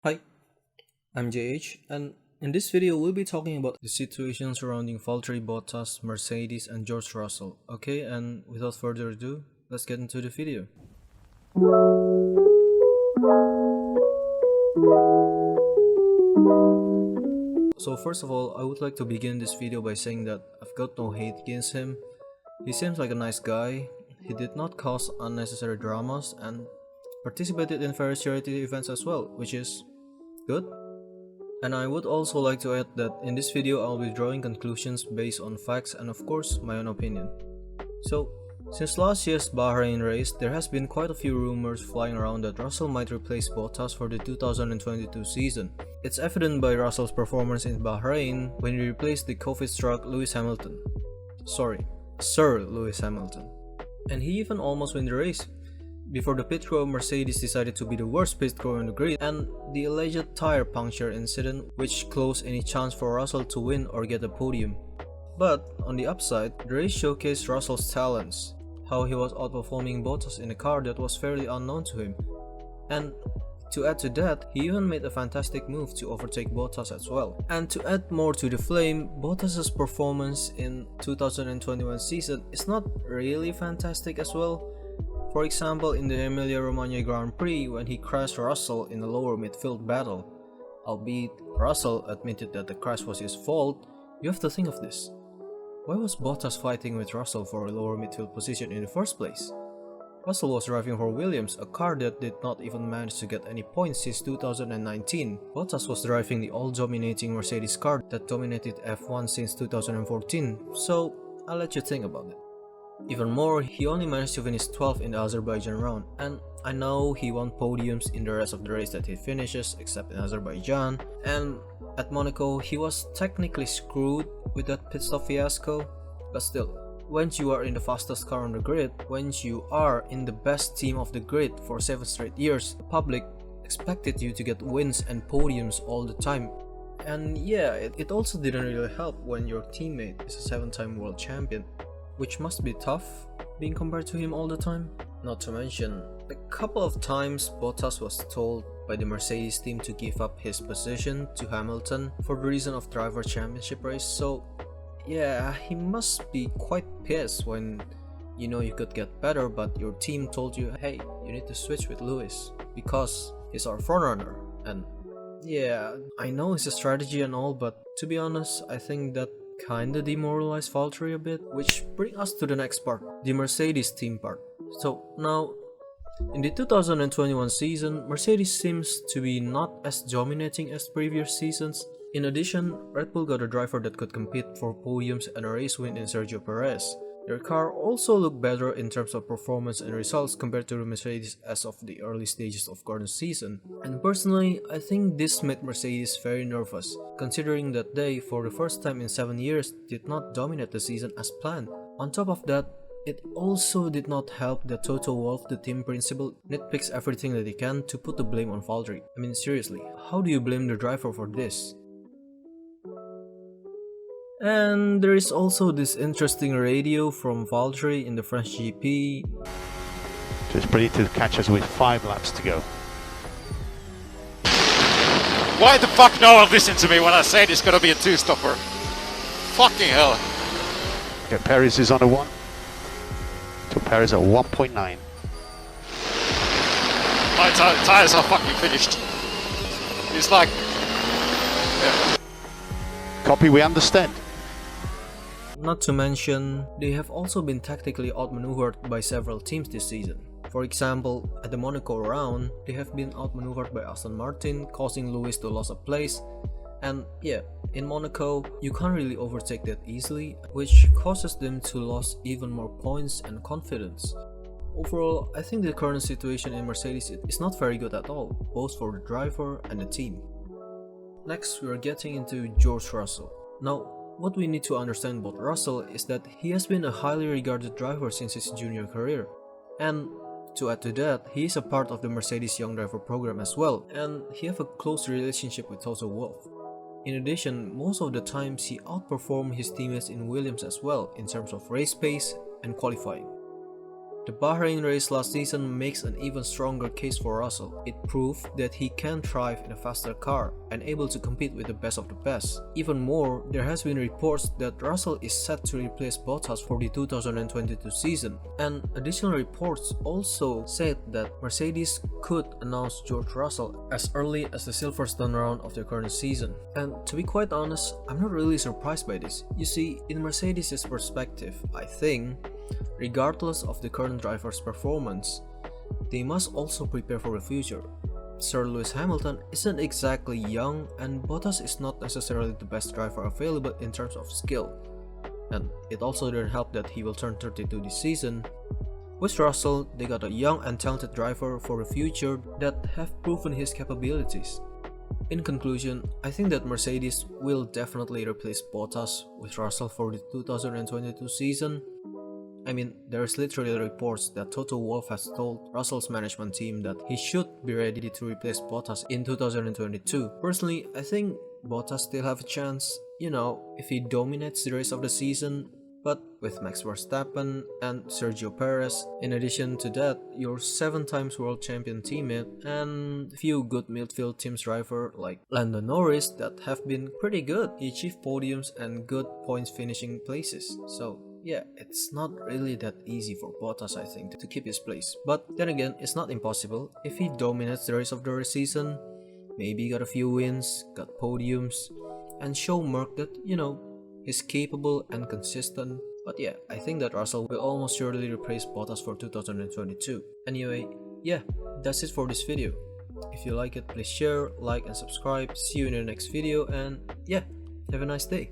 Hi, I'm JH, and in this video we'll be talking about the situation surrounding Valtteri Bottas, Mercedes, and George Russell. Okay, and without further ado, let's get into the video. So first of all, I would like to begin this video by saying that I've got no hate against him. He seems like a nice guy, he did not cause unnecessary dramas, and participated in various charity events as well, which is good. And I would also like to add that in this video I'll be drawing conclusions based on facts and of course my own opinion. So, since last year's Bahrain race, there has been quite a few rumors flying around that Russell might replace Bottas for the 2022 season. It's evident by Russell's performance in Bahrain when he replaced the COVID-struck Lewis Hamilton. Sorry, Sir Lewis Hamilton. And he even almost won the race. Before the pit crew, Mercedes decided to be the worst pit crew on the grid, and the alleged tire puncture incident which closed any chance for Russell to win or get a podium. But on the upside, the race showcased Russell's talents, how he was outperforming Bottas in a car that was fairly unknown to him. And to add to that, he even made a fantastic move to overtake Bottas as well. And to add more to the flame, Bottas' performance in 2021 season is not really fantastic as well. For example, in the Emilia-Romagna Grand Prix when he crashed Russell in a lower midfield battle. Albeit Russell admitted that the crash was his fault, you have to think of this. Why was Bottas fighting with Russell for a lower midfield position in the first place? Russell was driving for Williams, a car that did not even manage to get any points since 2019. Bottas was driving the all-dominating Mercedes car that dominated F1 since 2014, so I'll let you think about it. Even more, he only managed to finish 12th in the Azerbaijan round, and I know he won podiums in the rest of the race that he finishes except in Azerbaijan, and at Monaco he was technically screwed with that pit stop fiasco, but still, once you are in the fastest car on the grid, once you are in the best team of the grid for 7 straight years, the public expected you to get wins and podiums all the time. And yeah, it also didn't really help when your teammate is a 7-time world champion, which must be tough being compared to him all the time. Not to mention, a couple of times Bottas was told by the Mercedes team to give up his position to Hamilton for the reason of driver championship race, so yeah, he must be quite pissed when you know you could get better but your team told you, hey, you need to switch with Lewis because he's our frontrunner. And yeah, I know it's a strategy and all, but to be honest, I think that kinda demoralized Valtteri a bit, which brings us to the next part, the Mercedes team part. So now, in the 2021 season, Mercedes seems to be not as dominating as previous seasons. In addition, Red Bull got a driver that could compete for podiums and a race win in Sergio Perez. Their car also looked better in terms of performance and results compared to the Mercedes as of the early stages of current season. And personally, I think this made Mercedes very nervous, considering that they, for the first time in 7 years, did not dominate the season as planned. On top of that, it also did not help that Toto Wolff, the team principal, nitpicks everything that he can to put the blame on Valtteri. I mean, seriously, how do you blame the driver for this? And there is also this interesting radio from Valtteri in the French GP. Just ready to catch us with 5 laps to go. Why the fuck no one listened to me when I said it's gonna be a 2-stopper? Fucking hell. Okay, Perez is on a 1. So Perez at 1.9. My tires are fucking finished. It's like... Yeah. Copy, we understand. Not to mention, they have also been tactically outmaneuvered by several teams this season. For example, at the Monaco round, they have been outmaneuvered by Aston Martin, causing Lewis to lose a place. And yeah, in Monaco, you can't really overtake that easily, which causes them to lose even more points and confidence. Overall, I think the current situation in Mercedes is not very good at all, both for the driver and the team. Next, we are getting into George Russell. Now, what we need to understand about Russell is that he has been a highly regarded driver since his junior career. And to add to that, he is a part of the Mercedes Young Driver program as well, and he has a close relationship with Toto Wolff. In addition, most of the times he outperformed his teammates in Williams as well in terms of race pace and qualifying. The Bahrain race last season makes an even stronger case for Russell. It proved that he can thrive in a faster car and able to compete with the best of the best. Even more, there has been reports that Russell is set to replace Bottas for the 2022 season. And additional reports also said that Mercedes could announce George Russell as early as the Silverstone round of the current season. And to be quite honest, I'm not really surprised by this. You see, in Mercedes' perspective, I think, regardless of the current driver's performance, they must also prepare for the future. Sir Lewis Hamilton isn't exactly young, and Bottas is not necessarily the best driver available in terms of skill. And it also didn't help that he will turn 32 this season. With Russell, they got a young and talented driver for the future that have proven his capabilities. In conclusion, I think that Mercedes will definitely replace Bottas with Russell for the 2022 season. I mean, there's literally reports that Toto Wolff has told Russell's management team that he should be ready to replace Bottas in 2022. Personally, I think Bottas still have a chance, if he dominates the rest of the season. But with Max Verstappen and Sergio Perez, in addition to that, your 7 times world champion teammate and few good midfield teams driver like Lando Norris that have been pretty good. He achieved podiums and good points finishing places. So yeah, it's not really that easy for Bottas, I think, to keep his place. But then again, it's not impossible. If he dominates the rest of the season, maybe got a few wins, got podiums, and show Merc that, he's capable and consistent. But yeah, I think that Russell will almost surely replace Bottas for 2022. Anyway, yeah, that's it for this video. If you like it, please share, like and subscribe. See you in the next video, and yeah, have a nice day.